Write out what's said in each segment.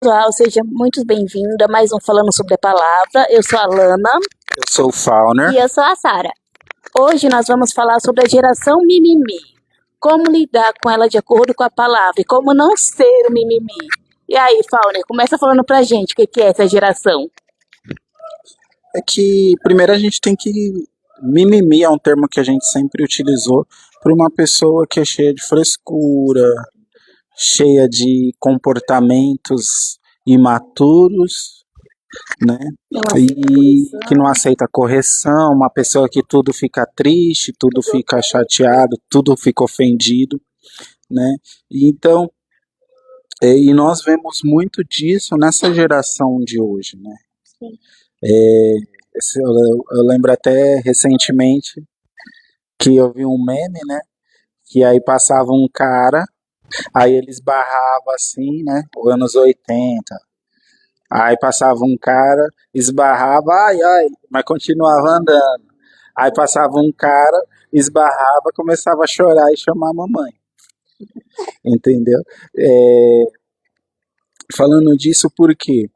Olá, seja muito bem-vinda a mais um Falando sobre a Palavra. Eu sou a Lana. Eu sou o Fauner. E eu sou a Sara. Hoje nós vamos falar sobre a geração mimimi. Como lidar com ela de acordo com a palavra e como não ser o mimimi. E aí, Fauner, começa falando pra gente o que é essa geração. É que primeiro a gente tem que. Mimimi é um termo que a gente sempre utilizou para uma pessoa que é cheia de frescura, cheia de comportamentos imaturos, né? E que não aceita correção, uma pessoa que tudo fica triste, tudo fica chateado, tudo fica ofendido, né? Então, e nós vemos muito disso nessa geração de hoje, né? Sim. Eu lembro até recentemente que eu vi um meme, né? Que aí passava um cara, aí ele esbarrava assim, né? Anos 80. Aí passava um cara, esbarrava, ai, ai, mas continuava andando. Aí passava um cara, esbarrava, começava a chorar e chamar a mamãe. Entendeu? Falando disso por quê?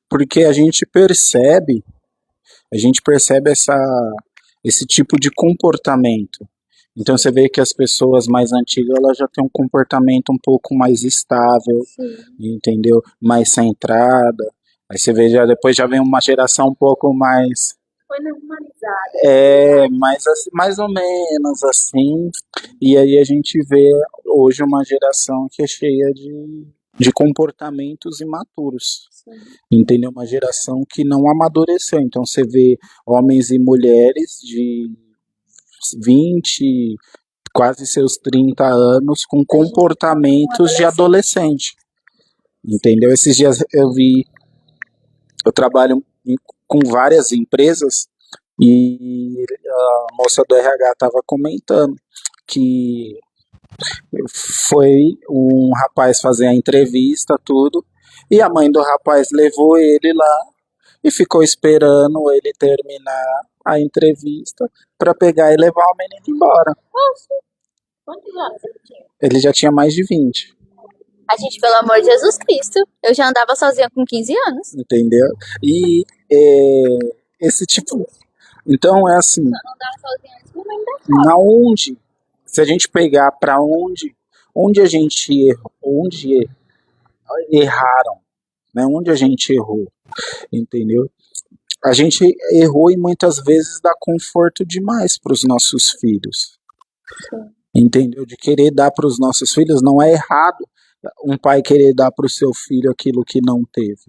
Porque a gente percebe esse tipo de comportamento. Então você vê que as pessoas mais antigas elas já têm um comportamento um pouco mais estável, entendeu? Mais centrada. Aí você vê depois já vem uma geração um pouco mais Foi normalizada. mais ou menos assim. E aí a gente vê hoje uma geração que é cheia de comportamentos imaturos. Entendeu? Uma geração que não amadureceu. Então você vê homens e mulheres de 20, quase seus 30 anos, com comportamentos de adolescente. Entendeu? Esses dias eu trabalho com várias empresas e a moça do RH estava comentando que foi um rapaz fazer a entrevista, tudo, e a mãe do rapaz levou ele lá e ficou esperando ele terminar a entrevista para pegar e levar o menino embora. Quantos anos ele tinha? Ele já tinha mais de 20. A gente, pelo amor de Jesus Cristo, eu já andava sozinha com 15 anos. Entendeu? E esse tipo. Então é assim. Eu não andava sozinha antes, mas ainda Na onde, se a gente pegar para onde a gente errou, onde erraram, né? Onde a gente errou, entendeu? A gente errou e muitas vezes dá conforto demais para os nossos filhos. Entendeu? De querer dar para os nossos filhos, não é errado um pai querer dar para o seu filho aquilo que não teve.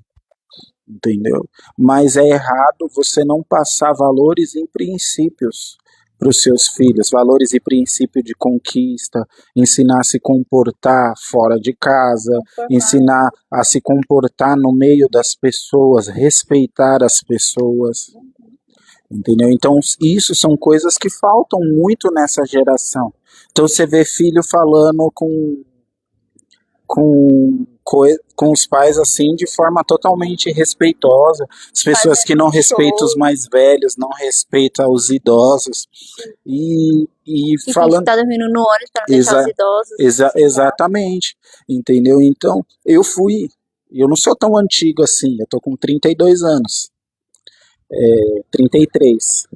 Entendeu? Mas é errado você não passar valores e princípios para os seus filhos, valores e princípio de conquista, ensinar a se comportar fora de casa, ensinar a se comportar no meio das pessoas, respeitar as pessoas. Entendeu? Então, isso são coisas que faltam muito nessa geração. Então, você vê filho falando com os pais assim de forma totalmente respeitosa, as pessoas que não respeitam os mais velhos, não respeitam os idosos e falando tá dormindo no ônibus para não deixar os idosos. Exatamente, entendeu? Então eu não sou tão antigo assim, eu tô com 32 anos, 33.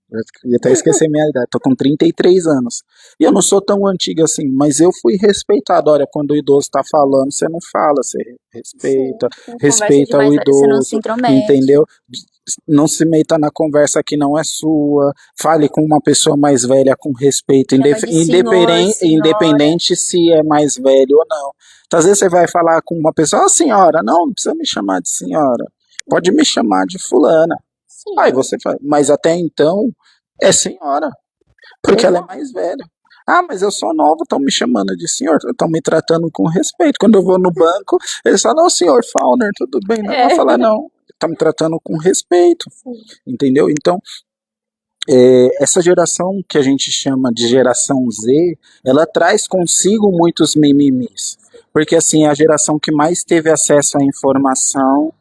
Eu até esqueci minha idade, tô com 33 anos. E eu não sou tão antiga assim, mas eu fui respeitado. Olha, quando o idoso tá falando, você não fala, você respeita o idoso, entendeu? Não se meta na conversa que não é sua, fale com uma pessoa mais velha com respeito, independente se é mais velho ou não. Então, às vezes você vai falar com uma pessoa, senhora, não precisa me chamar de senhora, pode me chamar de fulana. Aí você fala, mas até então é senhora, porque ela é mais velha. Ah, mas eu sou nova, estão me chamando de senhor, estão me tratando com respeito. Quando eu vou no banco, eles falam, não, senhor Fauner, tudo bem? Não, eu falo, não, está me tratando com respeito, entendeu? Então, essa geração que a gente chama de geração Z, ela traz consigo muitos mimimis, porque assim, é a geração que mais teve acesso à informação.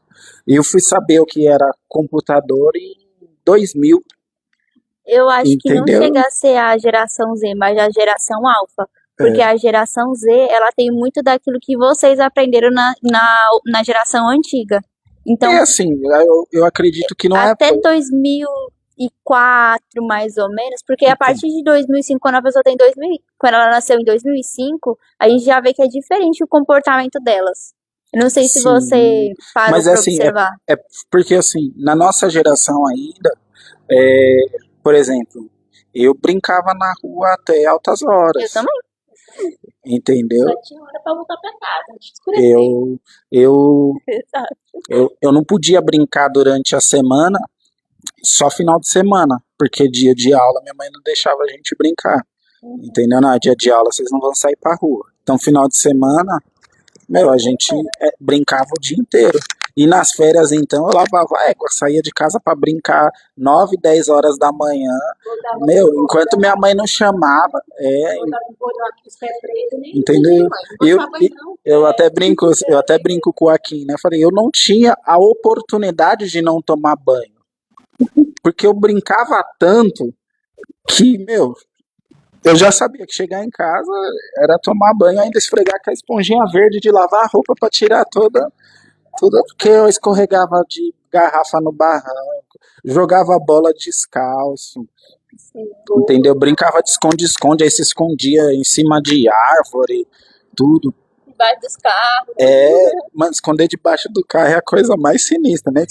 Eu fui saber o que era computador em 2000. Eu acho que não chega a ser a geração Z, mas a geração Alpha. Porque a geração Z, ela tem muito daquilo que vocês aprenderam na geração antiga. Então, E assim, eu acredito que não é. até 2004, mais ou menos, porque a partir de 2005, quando a pessoa tem 2000, quando ela nasceu em 2005, a gente já vê que é diferente o comportamento delas. Eu não sei se Sim, você parou mas pra assim, observar. é porque assim, na nossa geração ainda, por exemplo, eu brincava na rua até altas Eu horas, também. entendeu? Só tinha hora pra voltar pra casa, antes de escurecer. Eu, Exato. eu não podia brincar durante a semana, só final de semana, porque dia de aula minha mãe não deixava a gente brincar, entendeu? Não, dia de aula vocês não vão sair pra rua. Então, final de semana, a gente brincava o dia inteiro. E nas férias, então, eu lavava a égua, saía de casa pra brincar 9, 10 horas da manhã. Enquanto minha mãe não chamava, entendeu? Eu até brinco com o Akin, né? Falei, eu não tinha a oportunidade de não tomar banho. Porque eu brincava tanto que, eu já sabia que chegar em casa era tomar banho, ainda esfregar com a esponjinha verde de lavar a roupa pra tirar tudo, porque eu escorregava de garrafa no barranco, jogava bola descalço, entendeu? Brincava de esconde-esconde, aí se escondia em cima de árvore, tudo. Debaixo dos carros. Mano, esconder debaixo do carro é a coisa mais sinistra, né?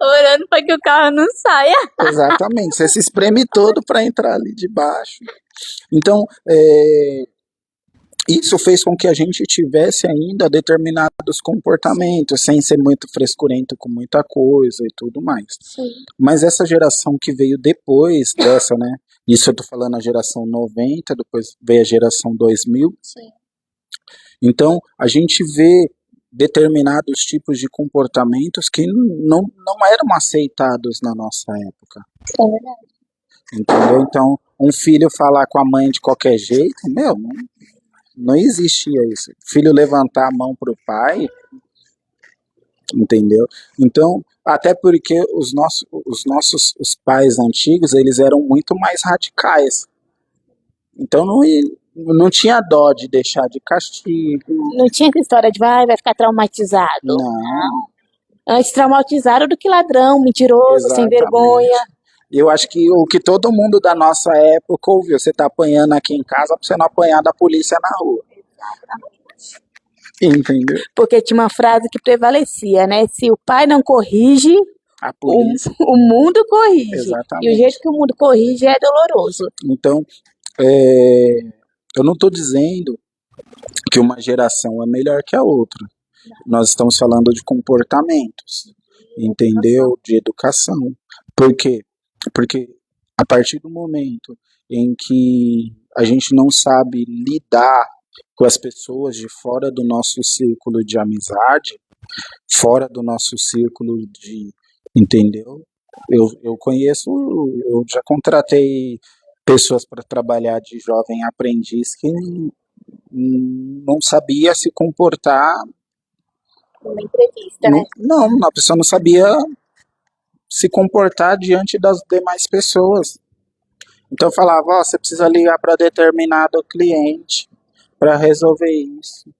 Orando pra que o carro não saia. Exatamente, você se espreme todo pra entrar ali debaixo. Então, isso fez com que a gente tivesse ainda determinados comportamentos, sem ser muito frescurento com muita coisa e tudo mais. Sim. Mas essa geração que veio depois dessa, né? Isso eu tô falando a geração 90, depois veio a geração 2000. Sim. Então, a gente vê determinados tipos de comportamentos que não eram aceitados na nossa época. É verdade. Entendeu? Então, um filho falar com a mãe de qualquer jeito, não existia isso. Filho levantar a mão pro pai, entendeu? Então, até porque os nossos pais antigos, eles eram muito mais radicais. Então, não tinha dó de deixar de castigo. Não tinha essa história de vai ficar traumatizado. Não. Antes traumatizaram do que ladrão, mentiroso, sem Exatamente. vergonha. Eu acho que o que todo mundo da nossa época ouviu, você tá apanhando aqui em casa pra você não apanhar da polícia na rua. Entendeu? Porque tinha uma frase que prevalecia, né? Se o pai não corrige, A polícia. o mundo corrige. Exatamente. E o jeito que o mundo corrige é doloroso. Então, eu não estou dizendo que uma geração é melhor que a outra. Nós estamos falando de comportamentos, entendeu? De educação. Por quê? Porque a partir do momento em que a gente não sabe lidar com as pessoas de fora do nosso círculo de amizade, fora do nosso círculo de, entendeu? Eu conheço, eu já contratei pessoas para trabalhar de jovem aprendiz que não sabia se comportar. Uma entrevista, né? Não, a pessoa não sabia se comportar diante das demais pessoas. Então eu falava, você precisa ligar para determinado cliente para resolver isso.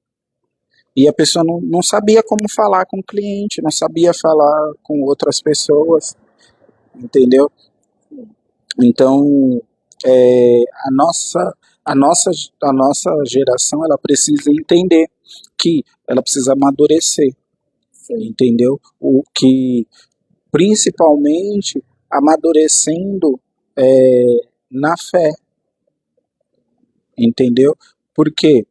E a pessoa não sabia como falar com o cliente, não sabia falar com outras pessoas, entendeu? Então, a nossa geração, ela precisa entender que ela precisa amadurecer, entendeu? O que, principalmente, amadurecendo na fé, entendeu? Por quê?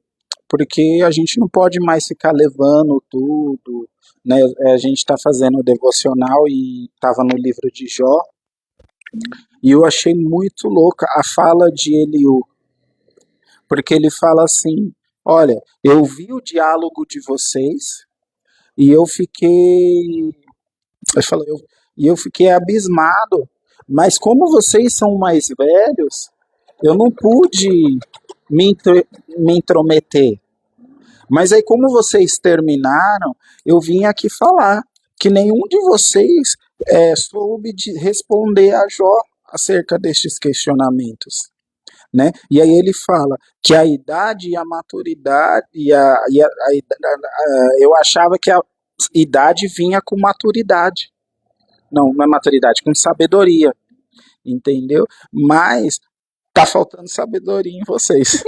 Porque a gente não pode mais ficar levando tudo, né? A gente está fazendo o devocional e estava no livro de Jó, e eu achei muito louca a fala de Eliú, porque ele fala assim, olha, eu vi o diálogo de vocês e eu fiquei abismado, mas como vocês são mais velhos, eu não pude me intrometer. Mas aí, como vocês terminaram, eu vim aqui falar que nenhum de vocês soube responder a Jó acerca destes questionamentos. né? E aí ele fala que a idade e a maturidade, eu achava que a idade vinha com maturidade. Não, não é maturidade, com sabedoria, entendeu? Mas tá faltando sabedoria em vocês.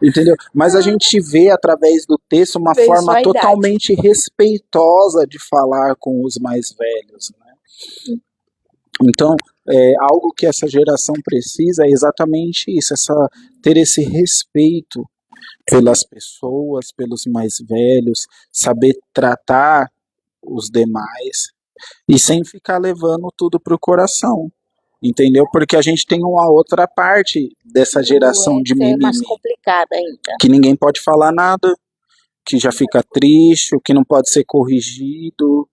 Entendeu? Mas a gente vê através do texto uma Vê só forma a idade. totalmente respeitosa de falar com os mais velhos, né? Então, algo que essa geração precisa é exatamente isso, ter esse respeito pelas pessoas, pelos mais velhos, saber tratar os demais e sem ficar levando tudo pro coração. Entendeu? Porque a gente tem uma outra parte dessa geração de Essa é mais mimimi, complicada ainda. que ninguém pode falar nada, que já fica triste, o que não pode ser corrigido,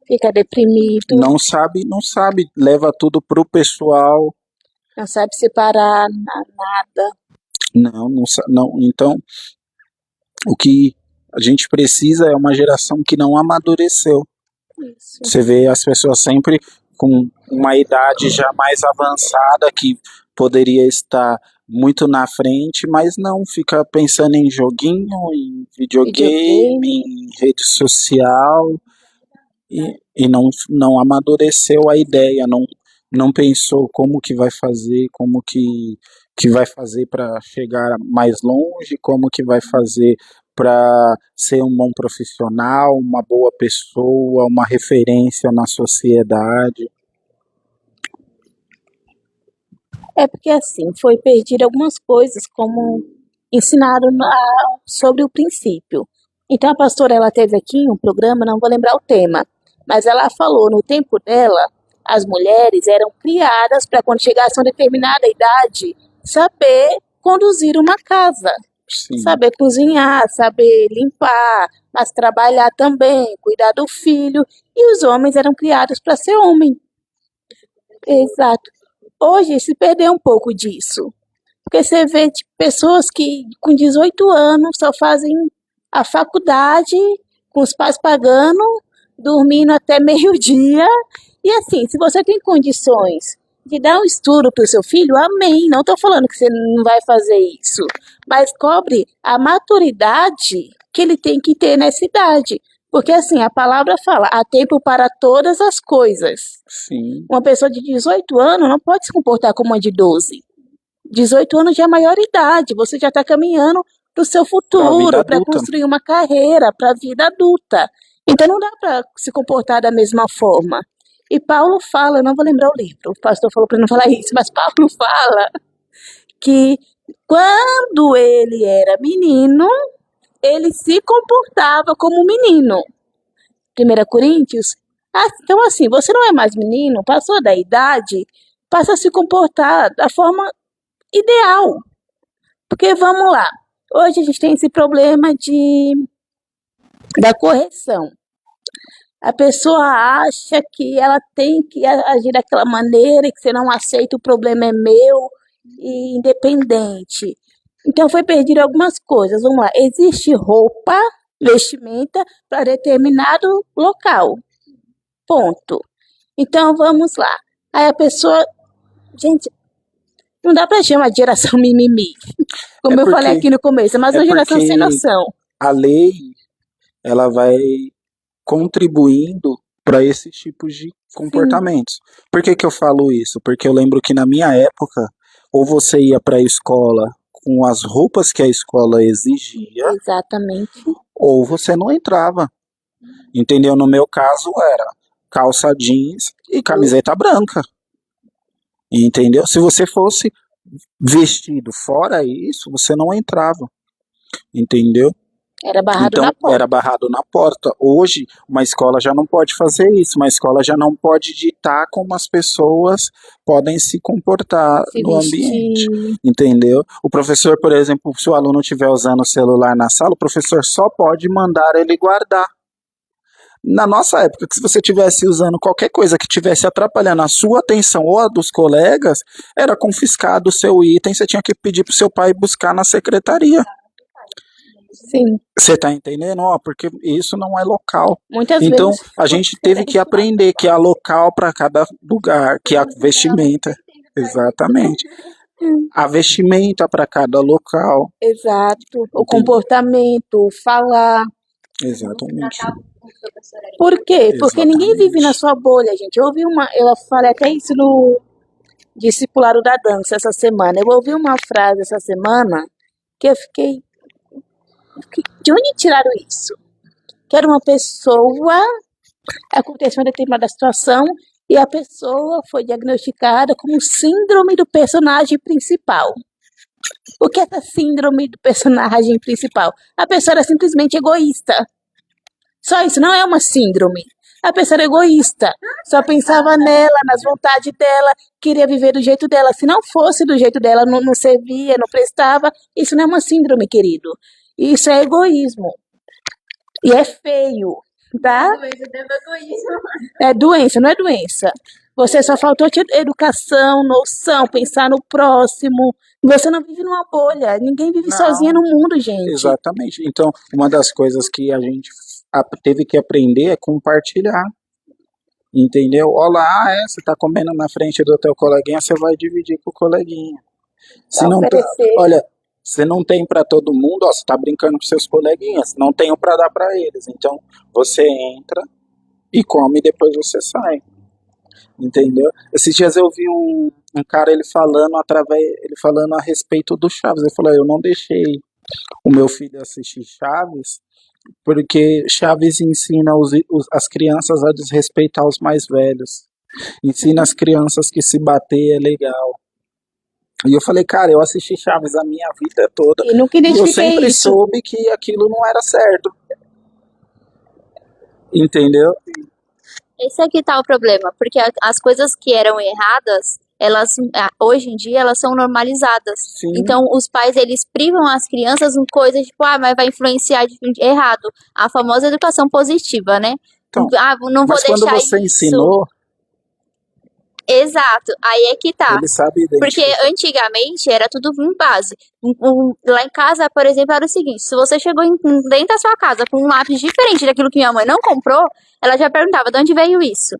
Fica deprimido, não sabe, leva tudo pro pessoal. não sabe separar nada. Não. Então, o que a gente precisa é uma geração que não amadureceu. Isso. Você vê as pessoas sempre com uma idade já mais avançada, que poderia estar muito na frente, mas não, fica pensando em joguinho, em videogame, em rede social, e não amadureceu a ideia, não pensou como que vai fazer, como que vai fazer para chegar mais longe, como que vai fazer para ser um bom profissional, uma boa pessoa, uma referência na sociedade. É porque assim, foi perdido algumas coisas, como ensinaram sobre o princípio. Então a pastora, ela teve aqui um programa, não vou lembrar o tema, mas ela falou, no tempo dela, as mulheres eram criadas para quando chegasse a uma determinada idade, saber conduzir uma casa. Sim. Saber cozinhar, saber limpar, mas trabalhar também, cuidar do filho. E os homens eram criados para ser homem. Exato. Hoje se perdeu um pouco disso. Porque você vê pessoas que com 18 anos só fazem a faculdade, com os pais pagando, dormindo até meio-dia. E assim, se você tem condições de dar um estudo para o seu filho, amém. Não estou falando que você não vai fazer isso. Mas cobre a maturidade que ele tem que ter nessa idade. Porque assim, a palavra fala, há tempo para todas as coisas. Sim. Uma pessoa de 18 anos não pode se comportar como uma de 12. 18 anos já é a maior idade, você já está caminhando para o seu futuro, para construir uma carreira, para a vida adulta. Então não dá para se comportar da mesma forma. E Paulo fala, eu não vou lembrar o livro, o pastor falou para não falar isso, mas Paulo fala que quando ele era menino, ele se comportava como menino. 1 Coríntios. Então assim, você não é mais menino, passou da idade, passa a se comportar da forma ideal. Porque vamos lá, hoje a gente tem esse problema da correção. A pessoa acha que ela tem que agir daquela maneira, que você não aceita, o problema é meu, e independente. Então foi perdido algumas coisas. Vamos lá, existe roupa, vestimenta para determinado local. Ponto. Então vamos lá. Aí a pessoa, gente, não dá para chamar de geração mimimi, como eu falei aqui no começo, mas uma geração sem noção. A lei, ela vai contribuindo para esses tipos de comportamentos. Sim. Por que eu falo isso? Porque eu lembro que na minha época, ou você ia para a escola com as roupas que a escola exigia, exatamente, ou você não entrava. Entendeu? No meu caso era calça jeans e camiseta branca. Entendeu? Se você fosse vestido fora isso, você não entrava. Entendeu? Era barrado na porta. Era barrado na porta. Hoje, uma escola já não pode fazer isso. Uma escola já não pode ditar como as pessoas podem se comportar no ambiente. Entendeu? O professor, por exemplo, se o aluno estiver usando o celular na sala, o professor só pode mandar ele guardar. Na nossa época, se você estivesse usando qualquer coisa que estivesse atrapalhando a sua atenção ou a dos colegas, era confiscado o seu item, você tinha que pedir para o seu pai buscar na secretaria. Sim. Você tá entendendo? Porque isso não é local. Muitas então, vezes a gente teve que aprender que há local para cada lugar, que há vestimenta. Exatamente. A vestimenta para cada local. Exato. O Entendi. comportamento, o falar. Exatamente. Por quê? Porque ninguém vive na Exatamente. sua bolha, gente. Eu falei até isso no discipulado da dança essa semana. Eu ouvi uma frase essa semana que eu fiquei. De onde tiraram isso? Que era uma pessoa, aconteceu uma determinada situação e a pessoa foi diagnosticada com síndrome do personagem principal. O que é essa síndrome do personagem principal? A pessoa era simplesmente egoísta. Só isso, não é uma síndrome. A pessoa era egoísta, só pensava nela, nas vontades dela, queria viver do jeito dela. Se não fosse do jeito dela, não servia, não prestava. Isso não é uma síndrome, querido. Isso é egoísmo. E é feio, tá? É doença, não é doença. Você só faltou ter educação, noção, pensar no próximo. Você não vive numa bolha. Ninguém vive sozinha no mundo, gente. Exatamente. Então, uma das coisas que a gente teve que aprender é compartilhar. Entendeu? Olha lá, você tá comendo na frente do teu coleguinha, você vai dividir com o coleguinha. Se não tá, olha, você não tem para todo mundo, ó, você tá brincando com seus coleguinhas, não tenho para dar para eles. Então, você entra e come e depois você sai. Entendeu? Esses dias eu vi um cara ele falando a respeito do Chaves. Ele falou: eu não deixei o meu filho assistir Chaves porque Chaves ensina as crianças a desrespeitar os mais velhos. Ensina as crianças que se bater é legal. E eu falei, cara, eu assisti Chaves a minha vida toda. E nunca Eu identifiquei sempre isso. soube que aquilo não era certo. Entendeu? Esse aqui tá o problema, porque as coisas que eram erradas, elas hoje em dia elas são normalizadas. Sim. Então os pais eles privam as crianças em coisas tipo, mas vai influenciar errado. A famosa educação positiva, né? Então, Não vou mas quando deixar você isso. ensinou, Exato, aí é que tá. ele sabe Porque identificar. antigamente era tudo em base. Lá em casa, por exemplo, era o seguinte: se você chegou dentro da sua casa com um lápis diferente daquilo que minha mãe não comprou, ela já perguntava de onde veio isso.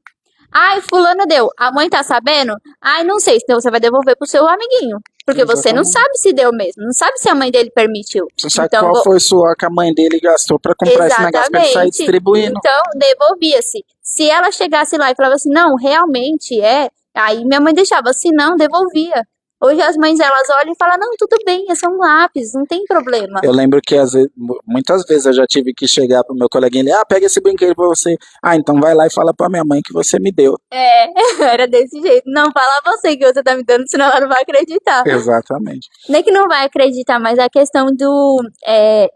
Ai, fulano deu. A mãe tá sabendo? Ai, não sei. Então você vai devolver pro seu amiguinho. Porque você não Exatamente. sabe se deu mesmo. Não sabe se a mãe dele permitiu. Você sabe Então, qual foi o suor que a mãe dele gastou pra comprar esse negócio pra ele sair exatamente. distribuindo? Então, devolvia-se. Se ela chegasse lá e falava assim, não, realmente é, aí minha mãe deixava, se não, devolvia. Hoje as mães, elas olham e falam, não, tudo bem, é só um lápis, não tem problema. Eu lembro que muitas vezes eu já tive que chegar pro meu coleguinha e pega esse brinquedo pra você. Então vai lá e fala pra minha mãe que você me deu. É, era desse jeito. Não, fala você que você tá me dando, senão ela não vai acreditar. Exatamente. Nem que não vai acreditar, mas a questão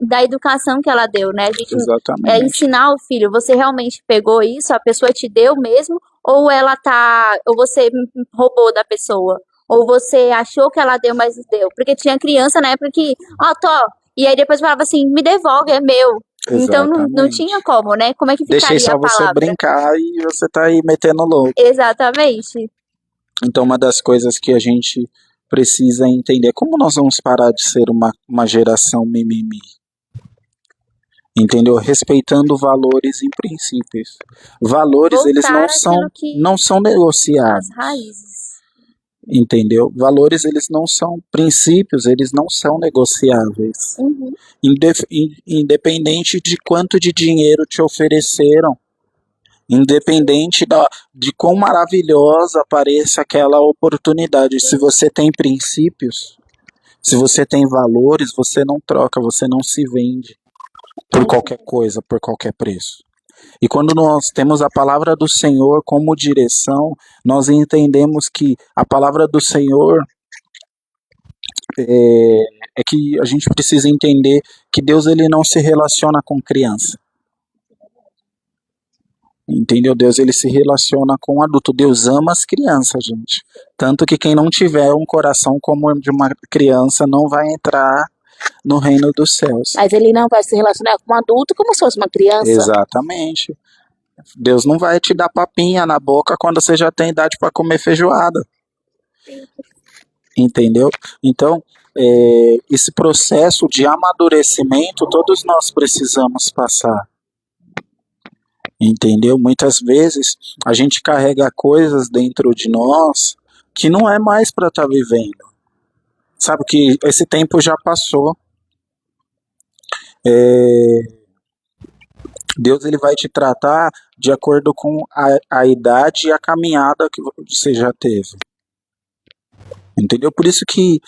da educação que ela deu, né? A gente Exatamente. ensinar o filho, você realmente pegou isso, a pessoa te deu mesmo, ou ou você roubou da pessoa, ou você achou que ela deu, mas não deu. Porque tinha criança na época que, tô, e aí depois falava assim, me devolve, é meu. Então não Exatamente. tinha como, né? Como é que ficaria Deixei só a você palavra? brincar e você tá aí metendo louco. Exatamente. Então uma das coisas que a gente precisa entender é como nós vamos parar de ser uma geração mimimi. Entendeu? Respeitando valores e princípios. Valores, eles Voltar não são negociados. As raízes. Entendeu? Valores, eles não são princípios, eles não são negociáveis. Uhum. Independente de quanto de dinheiro te ofereceram, independente de quão maravilhosa pareça aquela oportunidade, se você tem princípios, se você tem valores, você não troca, você não se vende por qualquer coisa, por qualquer preço. E quando nós temos a palavra do Senhor como direção, nós entendemos que a palavra do Senhor é que a gente precisa entender que Deus ele não se relaciona com criança. Entendeu? Deus ele se relaciona com adulto. Deus ama as crianças, gente. Tanto que quem não tiver um coração como o de uma criança não vai entrar no reino dos céus. Mas ele não vai se relacionar com um adulto como se fosse uma criança. Exatamente. Deus não vai te dar papinha na boca quando você já tem idade para comer feijoada. Entendeu? Então, esse processo de amadurecimento todos nós precisamos passar. Entendeu? Muitas vezes a gente carrega coisas dentro de nós que não é mais para estar vivendo. Sabe que esse tempo já passou. É, Deus ele vai te tratar de acordo com a idade e a caminhada que você já teve. Entendeu? Por isso que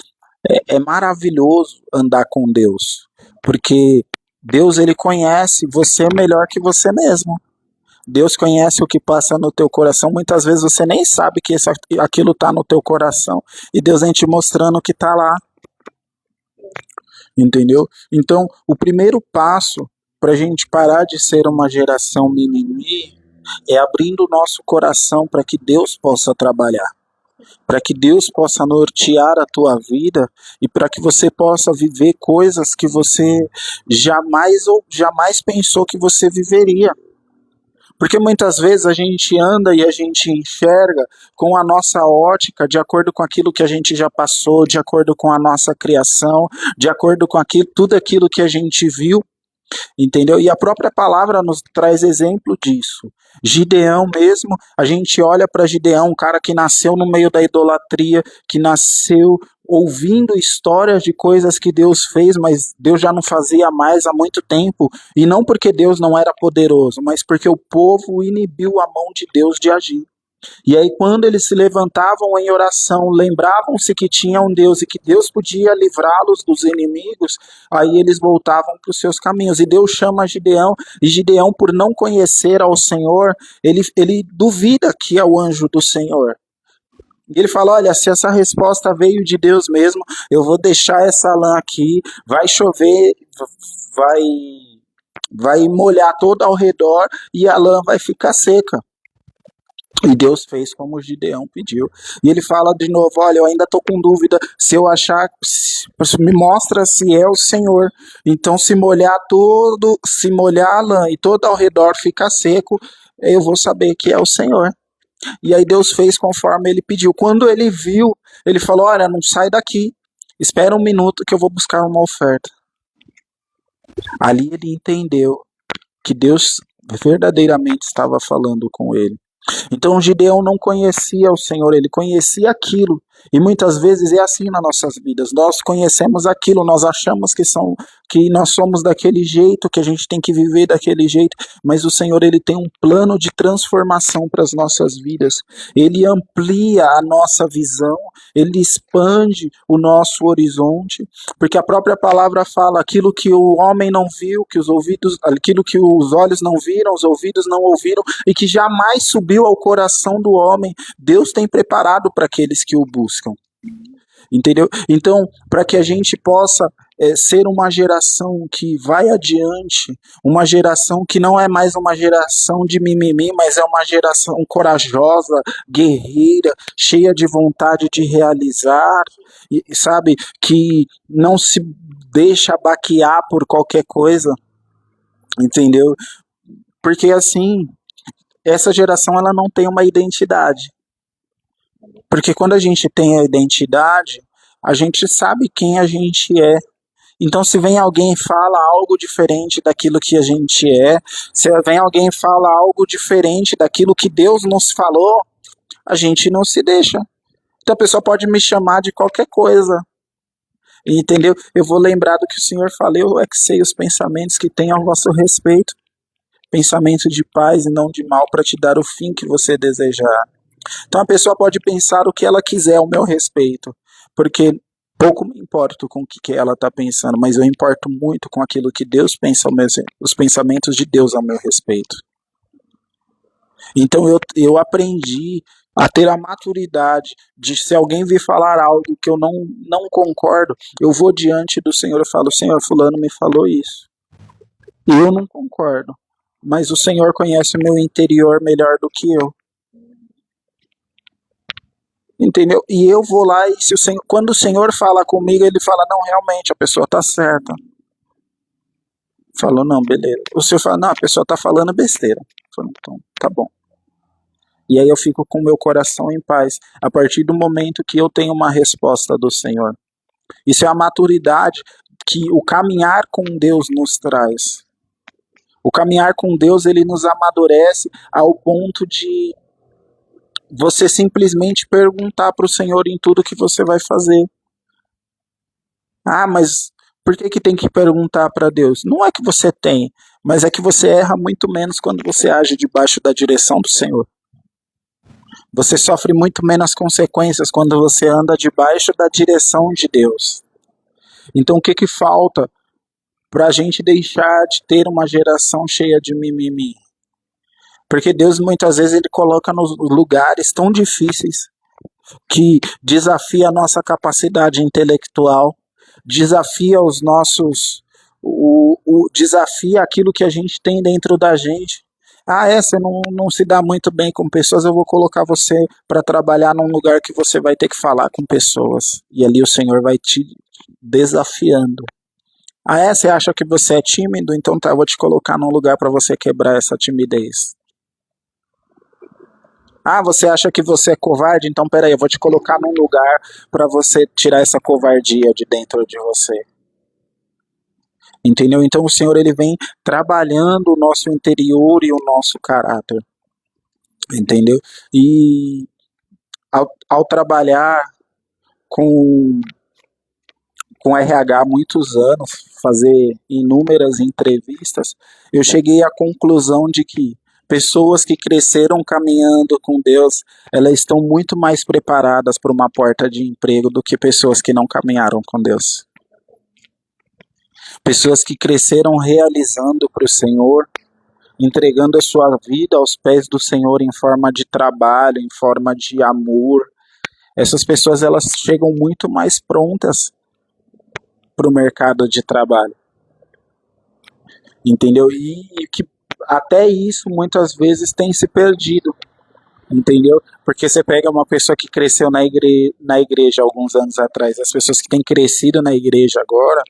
é maravilhoso andar com Deus. Porque Deus ele conhece você melhor que você mesmo. Deus conhece o que passa no teu coração. Muitas vezes você nem sabe que aquilo está no teu coração. E Deus vem te mostrando que está lá. Entendeu? Então, o primeiro passo para a gente parar de ser uma geração mimimi é abrindo o nosso coração para que Deus possa trabalhar. Para que Deus possa nortear a tua vida e para que você possa viver coisas que você jamais pensou que você viveria. Porque muitas vezes a gente anda e a gente enxerga com a nossa ótica, de acordo com aquilo que a gente já passou, de acordo com a nossa criação, de acordo com tudo aquilo que a gente viu, entendeu? E a própria palavra nos traz exemplo disso. Gideão mesmo, a gente olha para Gideão, um cara que nasceu no meio da idolatria, que nasceu ouvindo histórias de coisas que Deus fez, mas Deus já não fazia mais há muito tempo, e não porque Deus não era poderoso, mas porque o povo inibiu a mão de Deus de agir. E aí quando eles se levantavam em oração, lembravam-se que tinha um Deus e que Deus podia livrá-los dos inimigos, aí eles voltavam para os seus caminhos. E Deus chama Gideão, e Gideão, por não conhecer ao Senhor, ele duvida que é o anjo do Senhor. E ele fala, olha, se essa resposta veio de Deus mesmo, eu vou deixar essa lã aqui, vai chover, vai molhar todo ao redor e a lã vai ficar seca. E Deus fez como o Gideão pediu. E ele fala de novo, olha, eu ainda estou com dúvida, se eu achar, me mostra se é o Senhor. Então se molhar a lã e todo ao redor ficar seco, eu vou saber que é o Senhor. E aí Deus fez conforme ele pediu. Quando ele viu, ele falou, olha, não sai daqui, espera um minuto que eu vou buscar uma oferta. Ali ele entendeu que Deus verdadeiramente estava falando com ele. Então Gideão não conhecia o Senhor, ele conhecia aquilo. E muitas vezes é assim nas nossas vidas. Nós conhecemos aquilo, nós achamos que nós somos daquele jeito, que a gente tem que viver daquele jeito, mas o Senhor ele tem um plano de transformação para as nossas vidas. Ele amplia a nossa visão, ele expande o nosso horizonte, porque a própria palavra fala aquilo que o homem não viu, aquilo que os olhos não viram, os ouvidos não ouviram e que jamais subiu ao coração do homem, Deus tem preparado para aqueles que o buscam. Entendeu? Então, para que a gente possa ser uma geração que vai adiante, uma geração que não é mais uma geração de mimimi, mas é uma geração corajosa, guerreira, cheia de vontade de realizar, e, sabe, que não se deixa baquear por qualquer coisa, entendeu? Porque assim, essa geração ela não tem uma identidade. Porque quando a gente tem a identidade, a gente sabe quem a gente é. Então, se vem alguém e fala algo diferente daquilo que a gente é, se vem alguém e fala algo diferente daquilo que Deus nos falou, a gente não se deixa. Então, a pessoa pode me chamar de qualquer coisa. Entendeu? Eu vou lembrar do que o Senhor falou, eu é que sei os pensamentos que tem ao vosso respeito. Pensamento de paz e não de mal para te dar o fim que você desejar. Então a pessoa pode pensar o que ela quiser ao meu respeito, porque pouco me importo com o que ela está pensando, mas eu importo muito com aquilo que Deus pensa, os pensamentos de Deus ao meu respeito. Então eu aprendi a ter a maturidade de, se alguém vir falar algo que eu não concordo, eu vou diante do Senhor e falo, Senhor, fulano me falou isso. Eu não concordo, mas o Senhor conhece o meu interior melhor do que eu. Entendeu? E eu vou lá e quando o Senhor fala comigo, ele fala, não, realmente, a pessoa está certa. Falou, não, beleza. O Senhor fala, não, a pessoa está falando besteira. Falei, então, tá bom. E aí eu fico com o meu coração em paz, a partir do momento que eu tenho uma resposta do Senhor. Isso é a maturidade que o caminhar com Deus nos traz. O caminhar com Deus, ele nos amadurece ao ponto de você simplesmente perguntar para o Senhor em tudo que você vai fazer. Ah, mas por que que tem que perguntar para Deus? Não é que você tem, mas é que você erra muito menos quando você age debaixo da direção do Senhor. Você sofre muito menos consequências quando você anda debaixo da direção de Deus. Então o que que falta para a gente deixar de ter uma geração cheia de mimimi? Porque Deus muitas vezes ele coloca nos lugares tão difíceis que desafia a nossa capacidade intelectual, desafia os nossos, desafia aquilo que a gente tem dentro da gente. Ah, você não se dá muito bem com pessoas, eu vou colocar você para trabalhar num lugar que você vai ter que falar com pessoas. E ali o Senhor vai te desafiando. Ah, você acha que você é tímido? Então tá, eu vou te colocar num lugar para você quebrar essa timidez. Ah, você acha que você é covarde? Então peraí, eu vou te colocar num lugar para você tirar essa covardia de dentro de você. Entendeu? Então o Senhor ele vem trabalhando o nosso interior e o nosso caráter. Entendeu? E ao trabalhar com RH há muitos anos, fazer inúmeras entrevistas, eu cheguei à conclusão de que pessoas que cresceram caminhando com Deus, elas estão muito mais preparadas para uma porta de emprego do que pessoas que não caminharam com Deus. Pessoas que cresceram realizando para o Senhor, entregando a sua vida aos pés do Senhor em forma de trabalho, em forma de amor. Essas pessoas elas chegam muito mais prontas para o mercado de trabalho. Entendeu? E que até isso muitas vezes tem se perdido. Entendeu? Porque você pega uma pessoa que cresceu na igreja alguns anos atrás, as pessoas que têm crescido na igreja agora,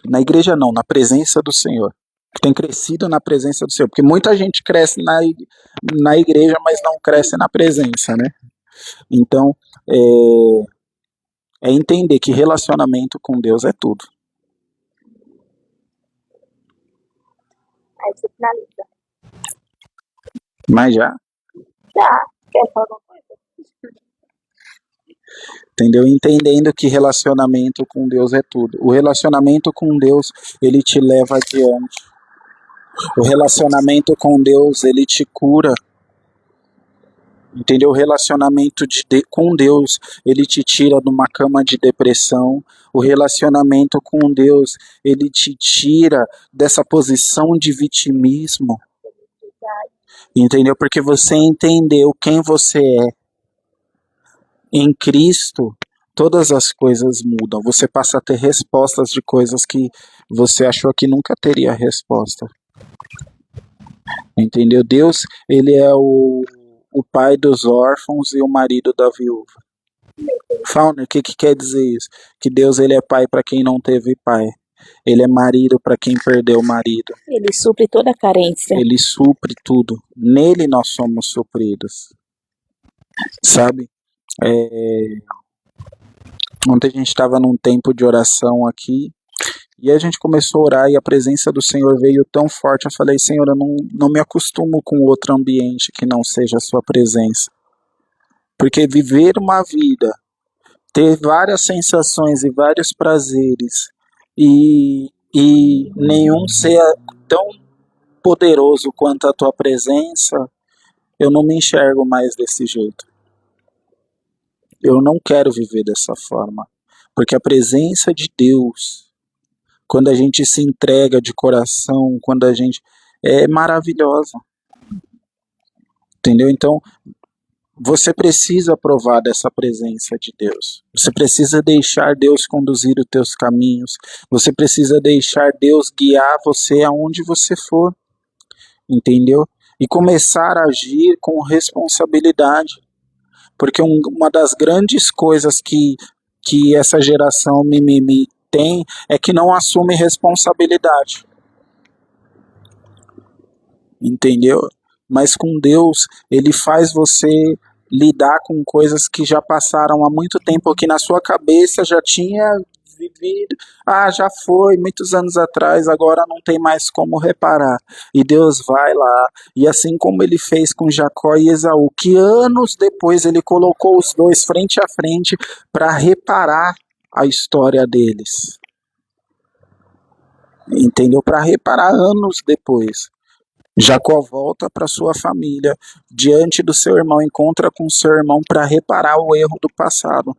na igreja não, na presença do Senhor, que tem crescido na presença do Senhor, porque muita gente cresce na igreja, mas não cresce na presença, né? Então, é entender que relacionamento com Deus é tudo. Aí você finaliza. Mas já, Quer falar alguma coisa? entendeu? Entendendo que relacionamento com Deus é tudo. O relacionamento com Deus, ele te leva adiante. O relacionamento com Deus, ele te cura. Entendeu? O relacionamento com Deus, ele te tira de uma cama de depressão. O relacionamento com Deus, ele te tira dessa posição de vitimismo. Entendeu? Porque você entendeu quem você é. Em Cristo, todas as coisas mudam. Você passa a ter respostas de coisas que você achou que nunca teria resposta. Entendeu? Deus, ele é o pai dos órfãos e o marido da viúva. Fauner, o que quer dizer isso? Que Deus ele é pai para quem não teve pai. Ele é marido para quem perdeu o marido. Ele supre toda a carência. Ele supre tudo. Nele nós somos supridos. Sabe? Ontem a gente estava num tempo de oração aqui e a gente começou a orar e a presença do Senhor veio tão forte. Eu falei, Senhor, eu não me acostumo com outro ambiente que não seja a sua presença. Porque viver uma vida, ter várias sensações e vários prazeres e nenhum ser tão poderoso quanto a tua presença, eu não me enxergo mais desse jeito. Eu não quero viver dessa forma. Porque a presença de Deus, quando a gente se entrega de coração, quando a gente é maravilhosa. Entendeu? Então, você precisa provar dessa presença de Deus. Você precisa deixar Deus conduzir os teus caminhos. Você precisa deixar Deus guiar você aonde você for. Entendeu? E começar a agir com responsabilidade. Porque uma das grandes coisas que essa geração mimimi tem é que não assume responsabilidade. Entendeu? Mas com Deus, ele faz você lidar com coisas que já passaram há muito tempo, que na sua cabeça já tinha vivido. Ah, já foi, muitos anos atrás, agora não tem mais como reparar. E Deus vai lá, e assim como ele fez com Jacó e Esaú, que anos depois ele colocou os dois frente a frente para reparar a história deles. Entendeu? Para reparar anos depois. Jacó volta para sua família, diante do seu irmão, encontra com seu irmão para reparar o erro do passado.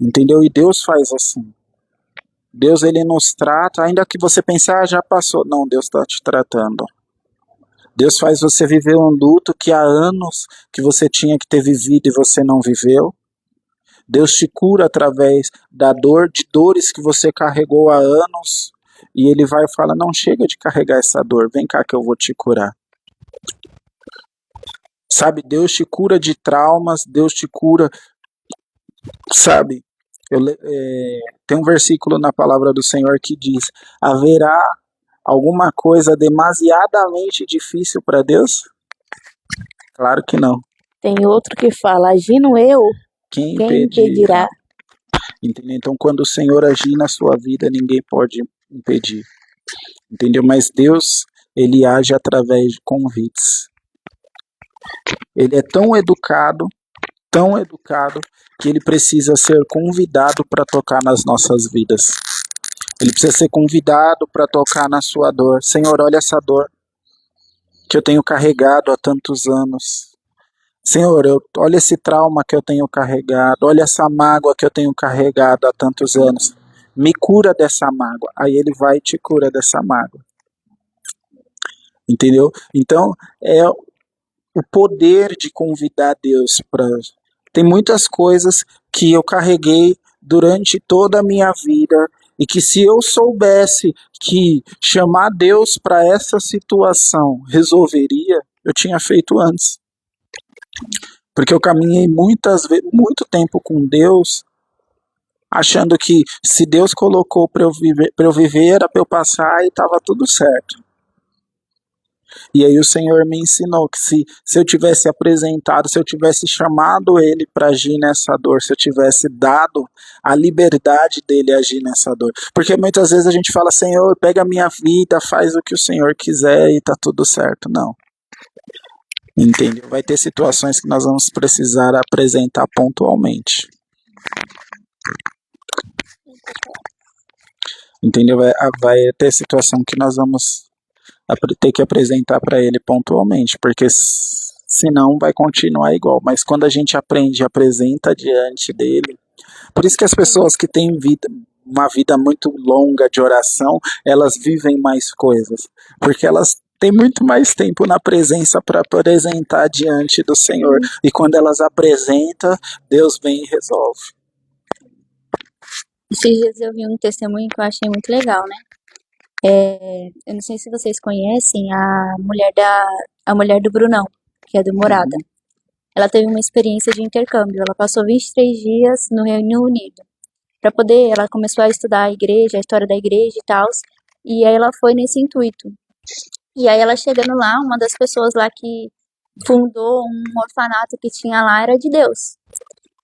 Entendeu? E Deus faz assim. Deus, ele nos trata, ainda que você pense, já passou. Não, Deus está te tratando. Deus faz você viver um luto que há anos que você tinha que ter vivido e você não viveu. Deus te cura através da dor, de dores que você carregou há anos. E ele vai e fala, não, chega de carregar essa dor, vem cá que eu vou te curar. Sabe, Deus te cura de traumas, Deus te cura, sabe? Tem um versículo na palavra do Senhor que diz, haverá alguma coisa demasiadamente difícil para Deus? Claro que não. Tem outro que fala, agindo eu, Quem quem impedirá? Entendeu? Então, quando o Senhor agir na sua vida, ninguém pode impedir. Entendeu? Mas Deus, ele age através de convites. Ele é tão educado, que ele precisa ser convidado para tocar nas nossas vidas. Ele precisa ser convidado para tocar na sua dor. Senhor, olha essa dor que eu tenho carregado há tantos anos. Senhor, olha esse trauma que eu tenho carregado, olha essa mágoa que eu tenho carregado há tantos anos. Me cura dessa mágoa. Aí ele vai e te cura dessa mágoa. Entendeu? Então, é o poder de convidar Deus para... Tem muitas coisas que eu carreguei durante toda a minha vida e que se eu soubesse que chamar Deus para essa situação resolveria, eu tinha feito antes. Porque eu caminhei muito tempo com Deus, achando que se Deus colocou para eu viver, era para eu passar e estava tudo certo. E aí o Senhor me ensinou que se eu tivesse apresentado, se eu tivesse chamado Ele para agir nessa dor, se eu tivesse dado a liberdade dEle agir nessa dor. Porque muitas vezes a gente fala, Senhor, pega a minha vida, faz o que o Senhor quiser e tá tudo certo. Não. Entendeu? Vai ter situações que nós vamos precisar apresentar pontualmente. Entendeu? Vai ter situação que nós vamos ter que apresentar para ele pontualmente, porque senão vai continuar igual. Mas quando a gente aprende e apresenta diante dele, por isso que as pessoas que têm uma vida muito longa de oração, elas vivem mais coisas, porque elas têm muito mais tempo na presença para apresentar diante do Senhor. E quando elas apresentam, Deus vem e resolve. Esses dias eu vi um testemunho que eu achei muito legal, né? Eu não sei se vocês conhecem a mulher do Brunão, que é do Morada. Ela teve uma experiência de intercâmbio. Ela passou 23 dias no Reino Unido. Ela começou a estudar a igreja, a história da igreja e tal. E aí ela foi nesse intuito. E aí ela chegando lá, uma das pessoas lá que fundou um orfanato que tinha lá era de Deus.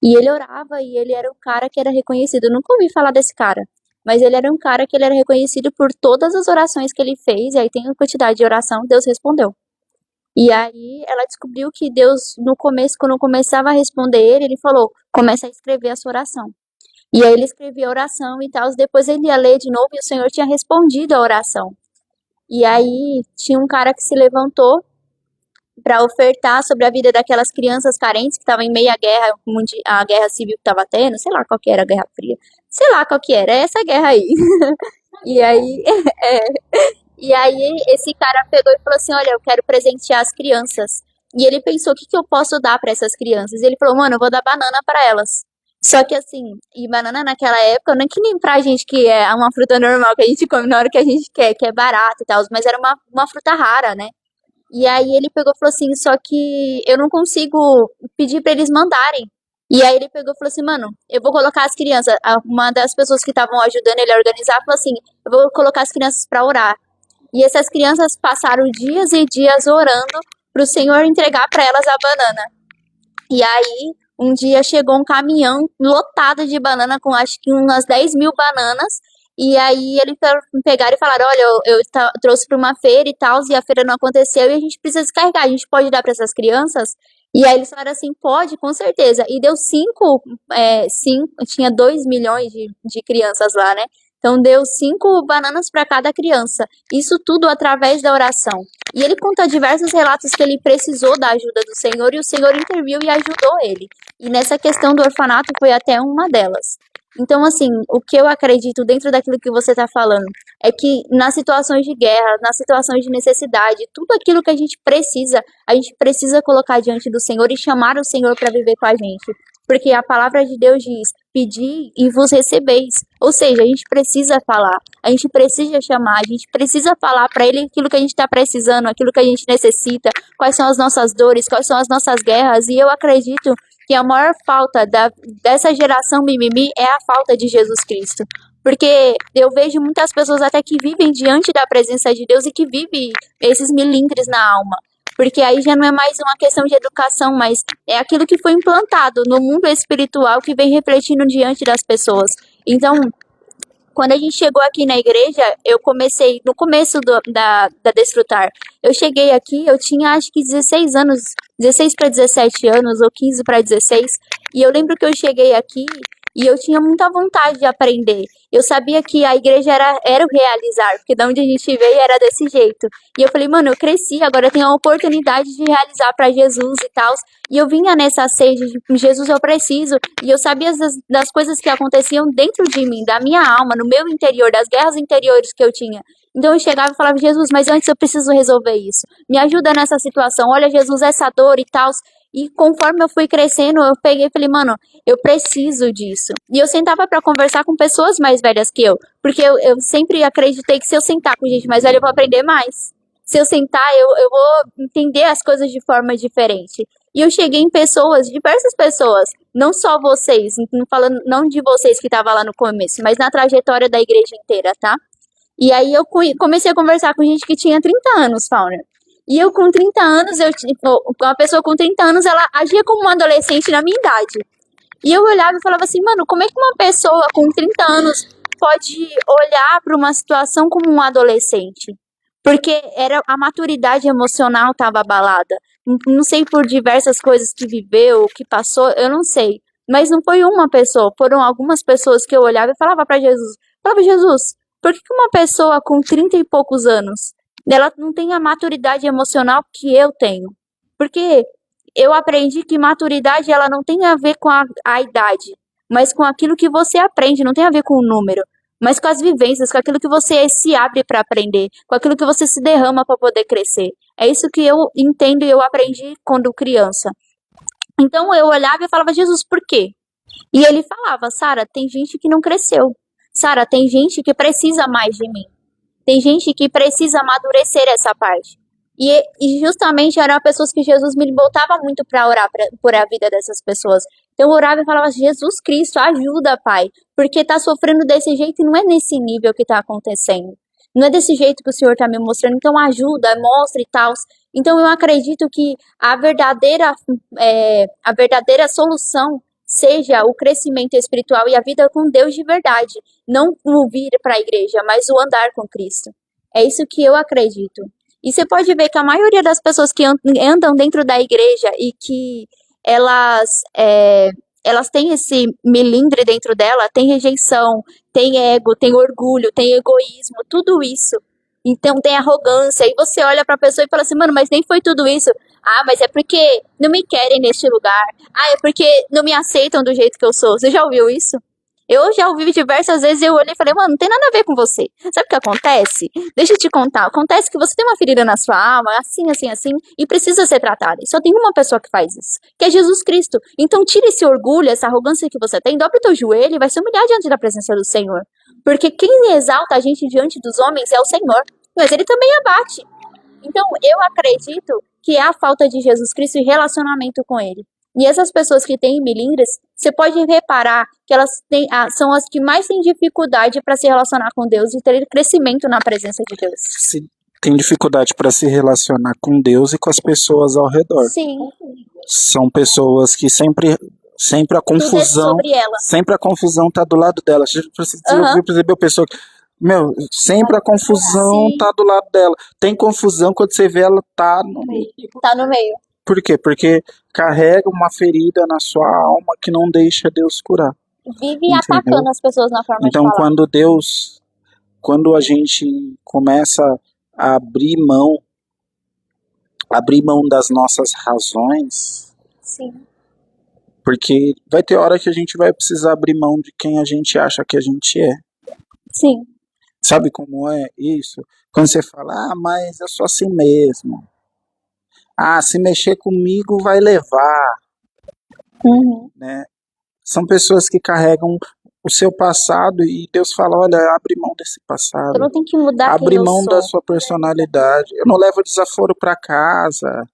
E ele orava e ele era um cara que era reconhecido. Eu nunca ouvi falar desse cara. Mas ele era um cara que ele era reconhecido por todas as orações que ele fez. E aí tem uma quantidade de oração, Deus respondeu. E aí ela descobriu que Deus, no começo, quando começava a responder ele falou, começa a escrever a sua oração. E aí ele escrevia a oração e tal. Depois ele ia ler de novo e o Senhor tinha respondido a oração. E aí tinha um cara que se levantou para ofertar sobre a vida daquelas crianças carentes que estavam em meio à guerra, a guerra civil que estava tendo, sei lá qual que era a Guerra Fria, sei lá qual que era, essa guerra aí. E aí esse cara pegou e falou assim, olha, eu quero presentear as crianças. E ele pensou, o que eu posso dar para essas crianças? E ele falou, mano, eu vou dar banana para elas. Só que assim, e banana naquela época, não é que nem pra gente que é uma fruta normal, que a gente come na hora que a gente quer, que é barata e tal, mas era uma fruta rara, né? E aí ele pegou e falou assim, só que eu não consigo pedir pra eles mandarem. E aí ele pegou e falou assim, mano, eu vou colocar as crianças, uma das pessoas que estavam ajudando ele a organizar, falou assim, eu vou colocar as crianças pra orar. E essas crianças passaram dias e dias orando pro Senhor entregar pra elas a banana. E aí um dia chegou um caminhão lotado de banana, com acho que umas 10.000 bananas, e aí eles pegaram e falaram, olha, eu trouxe para uma feira e tal, e a feira não aconteceu, e a gente precisa descarregar, a gente pode dar para essas crianças? E aí eles falaram assim, pode, com certeza. E deu tinha 2 milhões de crianças lá, né? Então deu 5 bananas para cada criança. Isso tudo através da oração. E ele conta diversos relatos que ele precisou da ajuda do Senhor e o Senhor interviu e ajudou ele. E nessa questão do orfanato foi até uma delas. Então, assim, o que eu acredito dentro daquilo que você está falando é que nas situações de guerra, nas situações de necessidade, tudo aquilo que a gente precisa colocar diante do Senhor e chamar o Senhor para viver com a gente. Porque a palavra de Deus diz, pedi e vos recebeis. Ou seja, a gente precisa falar, a gente precisa chamar, a gente precisa falar para Ele aquilo que a gente está precisando, aquilo que a gente necessita, quais são as nossas dores, quais são as nossas guerras. E eu acredito que a maior falta dessa geração mimimi é a falta de Jesus Cristo. Porque eu vejo muitas pessoas até que vivem diante da presença de Deus e que vivem esses milindres na alma. Porque aí já não é mais uma questão de educação, mas é aquilo que foi implantado no mundo espiritual que vem refletindo diante das pessoas. Então, quando a gente chegou aqui na igreja, eu comecei, no começo da Desfrutar, eu cheguei aqui, eu tinha acho que 16 anos, 16 para 17 anos, ou 15 para 16, e eu lembro que eu cheguei aqui e eu tinha muita vontade de aprender. Eu sabia que a igreja era o realizar, porque de onde a gente veio era desse jeito. E eu falei, mano, eu cresci, agora eu tenho a oportunidade de realizar para Jesus e tal. E eu vinha nessa sede de Jesus, eu preciso. E eu sabia das coisas que aconteciam dentro de mim, da minha alma, no meu interior, das guerras interiores que eu tinha. Então eu chegava e falava, Jesus, mas antes eu preciso resolver isso. Me ajuda nessa situação. Olha, Jesus, essa dor e tal. E conforme eu fui crescendo, eu peguei e falei, mano, eu preciso disso. E eu sentava pra conversar com pessoas mais velhas que eu. Porque eu sempre acreditei que se eu sentar com gente mais velha, eu vou aprender mais. Se eu sentar, eu vou entender as coisas de forma diferente. E eu cheguei em pessoas, diversas pessoas, não só vocês, não falando não de vocês que estavam lá no começo, mas na trajetória da igreja inteira, tá? E aí eu comecei a conversar com gente que tinha 30 anos, Fauner. E eu com 30 anos, uma pessoa com 30 anos, ela agia como uma adolescente na minha idade. E eu olhava e falava assim, mano, como é que uma pessoa com 30 anos pode olhar para uma situação como um adolescente? Porque a maturidade emocional estava abalada. Não sei por diversas coisas que viveu, que passou, eu não sei. Mas não foi uma pessoa, foram algumas pessoas que eu olhava e falava para Jesus. Falava, Jesus, por que uma pessoa com 30 e poucos anos, ela não tem a maturidade emocional que eu tenho? Porque eu aprendi que maturidade ela não tem a ver com a idade, mas com aquilo que você aprende, não tem a ver com o número, mas com as vivências, com aquilo que você se abre para aprender, com aquilo que você se derrama para poder crescer. É isso que eu entendo e eu aprendi quando criança. Então eu olhava e falava, Jesus, por quê? E ele falava, Sara, tem gente que não cresceu. Sara, tem gente que precisa mais de mim. Tem gente que precisa amadurecer essa parte. E justamente eram pessoas que Jesus me botava muito para orar por a vida dessas pessoas. Então eu orava e falava, Jesus Cristo, ajuda, Pai. Porque tá sofrendo desse jeito e não é nesse nível que tá acontecendo. Não é desse jeito que o Senhor tá me mostrando. Então ajuda, mostra e tal. Então eu acredito que a verdadeira solução seja o crescimento espiritual e a vida com Deus de verdade. Não o vir para a igreja, mas o andar com Cristo. É isso que eu acredito. E você pode ver que a maioria das pessoas que andam dentro da igreja e que elas têm esse melindre dentro dela, tem rejeição, tem ego, tem orgulho, tem egoísmo, tudo isso. Então tem arrogância. E você olha pra pessoa e fala assim, mano, mas nem foi tudo isso. Ah, mas é porque não me querem neste lugar. Ah, é porque não me aceitam do jeito que eu sou. Você já ouviu isso? Eu já ouvi diversas vezes e eu olhei e falei, mano, não tem nada a ver com você. Sabe o que acontece? Deixa eu te contar. Acontece que você tem uma ferida na sua alma, assim, assim, assim, e precisa ser tratada. E só tem uma pessoa que faz isso, que é Jesus Cristo. Então tira esse orgulho, essa arrogância que você tem, dobra o teu joelho e vai se humilhar diante da presença do Senhor. Porque quem exalta a gente diante dos homens é o Senhor, mas ele também abate. Então eu acredito que é a falta de Jesus Cristo e relacionamento com ele. E essas pessoas que têm melindres, você pode reparar que elas são as que mais têm dificuldade para se relacionar com Deus e ter crescimento na presença de Deus. Tem dificuldade para se relacionar com Deus e com as pessoas ao redor. Sim. São pessoas que sempre Sempre a tudo é confusão, sobre ela. sempre a confusão tá do lado dela. Você Aham, percebeu, pessoa que, meu, sempre a confusão sim, tá do lado dela. Tem confusão quando você vê ela tá no meio. tá no meio. Por quê? Porque carrega uma ferida na sua alma que não deixa Deus curar, Vive entendeu? atacando as pessoas na forma de Então, falar. quando a gente começa a abrir mão das nossas razões, Sim, porque vai ter hora que a gente vai precisar abrir mão de quem a gente acha que a gente é. sim, Sabe como é isso? Quando você fala, mas eu sou assim mesmo. Se mexer comigo vai levar, uhum. né? São pessoas que carregam o seu passado e Deus fala, olha, abre mão desse Eu passado. não tenho que mudar quem Abre eu mão da sou. sua personalidade. Eu não levo desaforo para casa.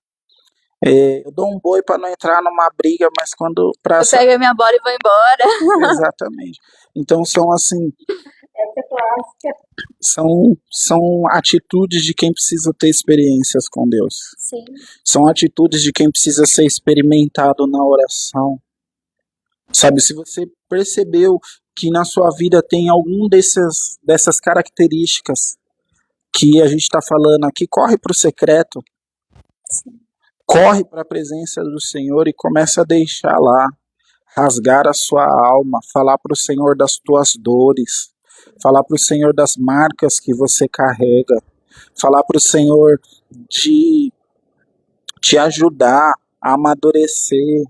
Eu dou um boi para não entrar numa briga, mas quando pra Eu pego a minha bola e vou embora. exatamente. Então são assim, Essa é clássica. são atitudes de quem precisa ter experiências com Deus. Sim, São atitudes de quem precisa ser experimentado na oração. Sabe, se você percebeu que na sua vida tem algum dessas características que a gente está falando aqui, corre para o secreto, sim, corre para a presença do Senhor e começa a deixar lá, rasgar a sua alma, falar para o Senhor das tuas dores, falar para o Senhor das marcas que você carrega, falar para o Senhor de te ajudar a amadurecer,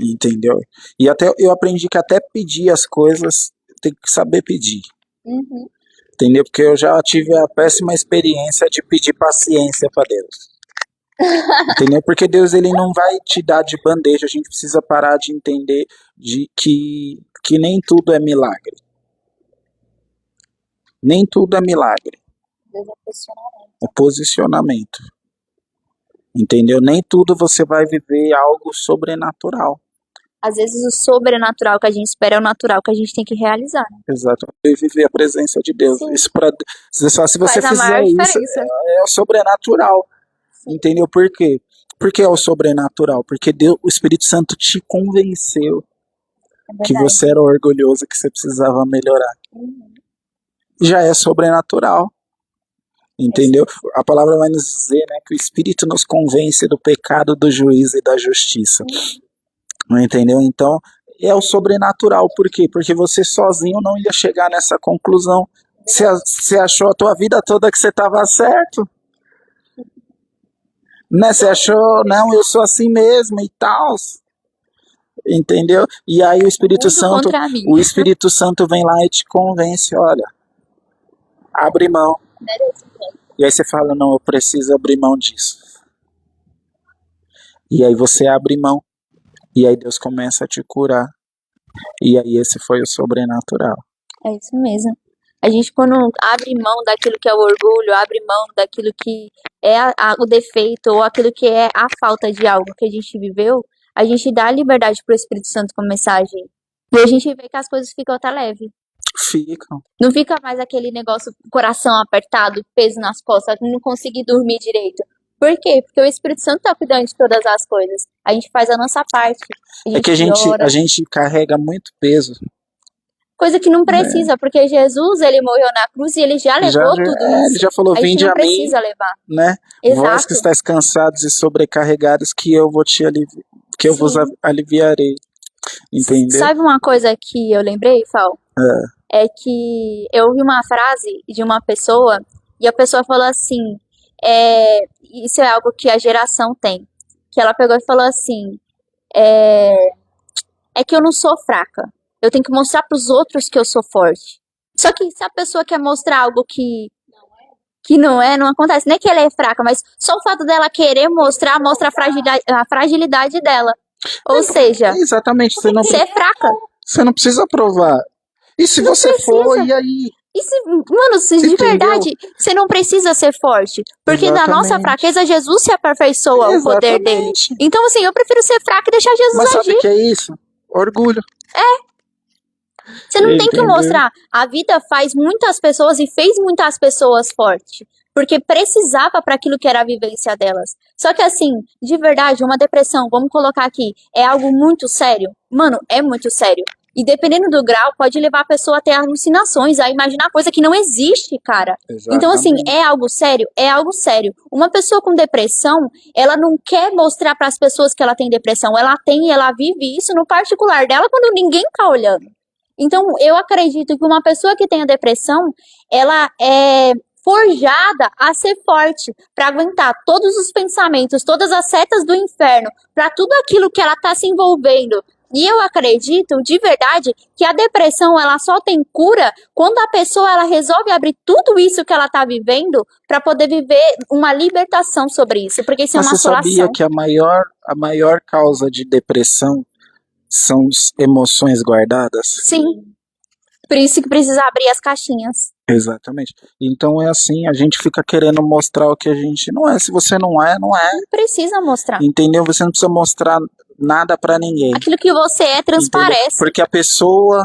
entendeu? E até eu aprendi que até pedir as coisas tem que saber pedir. uhum. Entendeu? Porque eu já tive a péssima experiência de pedir paciência para Deus. Entendeu? Porque Deus ele não vai te dar de bandeja. A gente precisa parar de entender de que nem tudo é milagre. Nem tudo é milagre. Deus é posicionamento. É posicionamento. Entendeu? Nem tudo você vai viver algo sobrenatural. Às vezes o sobrenatural que a gente espera é o natural que a gente tem que realizar. Exato. E viver a presença de Deus. Sim. Isso para se você Faz a fizer maior isso, diferença. é o sobrenatural. Entendeu por quê? Porque é o sobrenatural. Porque Deus, o Espírito Santo te convenceu É que verdade. você era orgulhoso, que você precisava melhorar. Uhum. Já é sobrenatural. Entendeu? A palavra vai nos dizer, né, que o Espírito nos convence do pecado, do juízo e da justiça. Entendeu? Então, é o sobrenatural. Por quê? Porque você sozinho não ia chegar nessa conclusão. Você achou a tua vida toda que você estava certo. Né? Você achou, não, eu sou assim mesmo e tal. Entendeu? E aí o Espírito Tudo Santo, contra mim. o Espírito Santo vem lá e te convence, olha, abre mão. E aí você fala, não, eu preciso abrir mão disso. E aí você abre mão. E aí Deus começa a te curar. E aí esse foi o sobrenatural. É isso mesmo. A gente, quando abre mão daquilo que é o orgulho, abre mão daquilo que é o defeito ou aquilo que é a falta de algo que a gente viveu, a gente dá liberdade para o Espírito Santo começar a agir. E a gente vê que as coisas ficam até leve. Ficam. Não fica mais aquele negócio, coração apertado, peso nas costas, não conseguir dormir direito. Por quê? Porque o Espírito Santo tá cuidando de todas as coisas. A gente faz a nossa parte. É que a ora. gente carrega muito peso. Coisa que não precisa, porque Jesus, ele morreu na cruz e ele já levou tudo isso. Ele já falou, A gente vinde não a mim, precisa levar. né? Exato. Vós que estáis cansados e sobrecarregados, que eu vou te que eu vos Sim. aliviarei. Entendeu? Sabe uma coisa que eu lembrei, Fal? É que eu ouvi uma frase de uma pessoa e a pessoa falou assim, isso é algo que a geração tem. Que ela pegou e falou assim, é que eu não sou fraca. Eu tenho que mostrar para os outros que eu sou forte. Só que se a pessoa quer mostrar algo que não acontece. Nem que ela é fraca, mas só o fato dela querer mostra a fragilidade dela. Ou seja, exatamente, você é fraca. Você não precisa provar. E se Não você precisa. for, e aí? E se, mano, se de Entendeu? verdade, você não precisa ser forte. Porque na nossa Exatamente. fraqueza, Jesus se aperfeiçoa o poder dele. Exatamente. Então, assim, eu prefiro ser fraca e deixar Jesus Mas sabe agir. o que é isso? Orgulho. Você não tem que Entendeu? mostrar. A vida faz muitas pessoas e fez muitas pessoas fortes. porque precisava para aquilo que era a vivência delas. Só que assim, de verdade, uma depressão, vamos colocar aqui, é algo muito sério. Mano, é muito sério. E dependendo do grau, pode levar a pessoa a ter alucinações, a imaginar coisa que não existe, cara. Então, assim, Exatamente. é algo sério? É algo sério. Uma pessoa com depressão, ela não quer mostrar para as pessoas que ela tem depressão. Ela tem, ela vive isso no particular dela quando ninguém tá olhando. Então, eu acredito que uma pessoa que tenha depressão, ela é forjada a ser forte para aguentar todos os pensamentos, todas as setas do inferno, para tudo aquilo que ela está se envolvendo. E eu acredito, de verdade, que a depressão ela só tem cura quando a pessoa ela resolve abrir tudo isso que ela está vivendo para poder viver uma libertação sobre isso, porque isso é Mas uma você sabia assolação. que a maior causa de depressão são as emoções guardadas? Sim. Por isso que precisa abrir as caixinhas. Exatamente. Então é assim, a gente fica querendo mostrar o que a gente não é. Se você não é, não é. Não precisa mostrar. Entendeu? Você não precisa mostrar nada pra ninguém. Aquilo que você é Entendeu? transparece. Porque a pessoa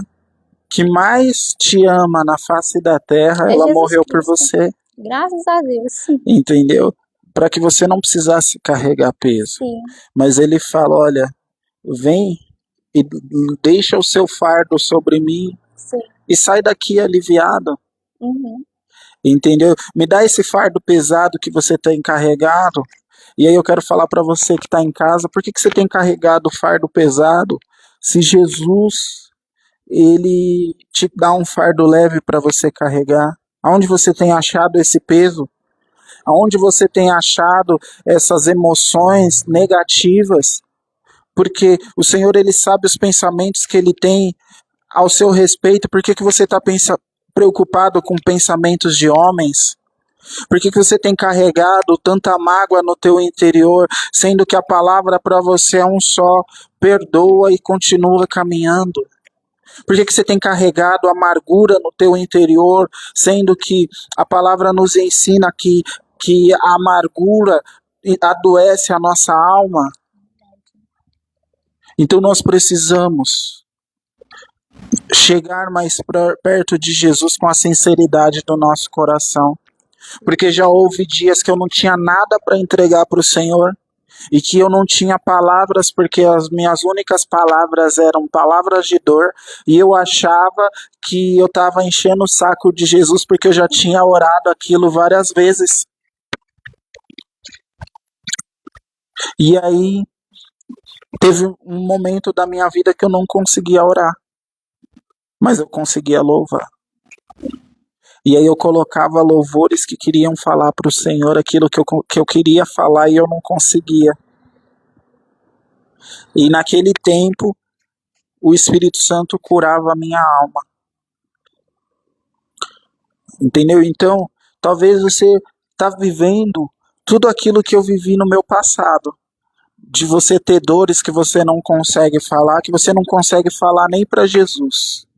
que mais te ama na face da terra, É ela Jesus morreu por Cristo. você. Graças a Deus. Entendeu? Para que você não precisasse carregar peso. Sim. Mas ele fala, olha, vem e deixa o seu fardo sobre mim Sim. e sai daqui aliviado. Uhum. Entendeu? Me dá esse fardo pesado que você tem carregado. E aí eu quero falar para você que está em casa, por que você tem carregado o fardo pesado? Se Jesus, ele te dá um fardo leve para você carregar. Aonde você tem achado esse peso? Aonde você tem achado essas emoções negativas? Porque o Senhor, ele sabe os pensamentos que ele tem ao seu respeito. Por que você está preocupado com pensamentos de homens? Por que você tem carregado tanta mágoa no teu interior, sendo que a palavra para você é um só: perdoa e continua caminhando? Por que você tem carregado amargura no teu interior, sendo que a palavra nos ensina que a amargura adoece a nossa alma? Então nós precisamos chegar mais perto de Jesus com a sinceridade do nosso coração. Porque já houve dias que eu não tinha nada para entregar para o Senhor e que eu não tinha palavras, porque as minhas únicas palavras eram palavras de dor, e eu achava que eu estava enchendo o saco de Jesus porque eu já tinha orado aquilo várias vezes. E aí teve um momento da minha vida que eu não conseguia orar, mas eu conseguia louvar. E aí eu colocava louvores que queriam falar para o Senhor aquilo que eu queria falar e eu não conseguia. E naquele tempo, o Espírito Santo curava a minha alma. Entendeu? Então, talvez você está vivendo tudo aquilo que eu vivi no meu passado. De você ter dores que você não consegue falar, que você não consegue falar nem para Jesus.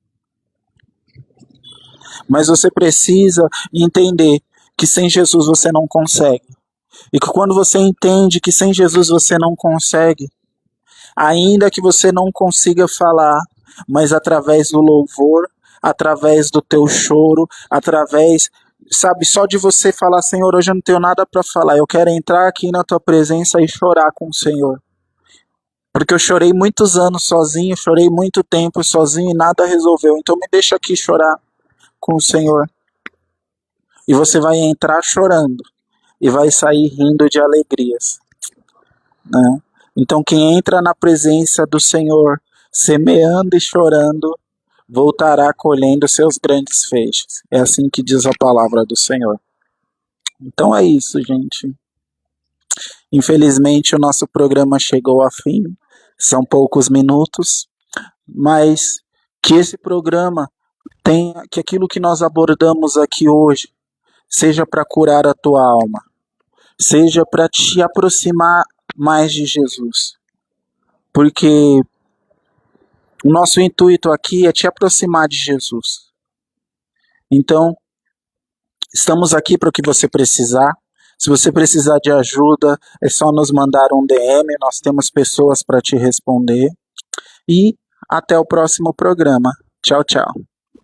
Mas você precisa entender que sem Jesus você não consegue. E que quando você entende que sem Jesus você não consegue, ainda que você não consiga falar, mas através do louvor, através do teu choro, através, sabe, só de você falar: Senhor, hoje eu não tenho nada para falar, eu quero entrar aqui na tua presença e chorar com o Senhor. Porque eu chorei muitos anos sozinho, chorei muito tempo sozinho e nada resolveu. Então me deixa aqui chorar com o Senhor. E você vai entrar chorando e vai sair rindo de alegrias, né? Então quem entra na presença do Senhor semeando e chorando, voltará colhendo seus grandes feixes. É assim que diz a palavra do Senhor. Então é isso, gente. Infelizmente o nosso programa chegou ao fim. São poucos minutos, mas que esse programa tenha, que aquilo que nós abordamos aqui hoje seja para curar a tua alma, seja para te aproximar mais de Jesus. Porque o nosso intuito aqui é te aproximar de Jesus. Então, estamos aqui para o que você precisar. Se você precisar de ajuda, é só nos mandar um DM, nós temos pessoas para te responder. E até o próximo programa. Tchau, tchau.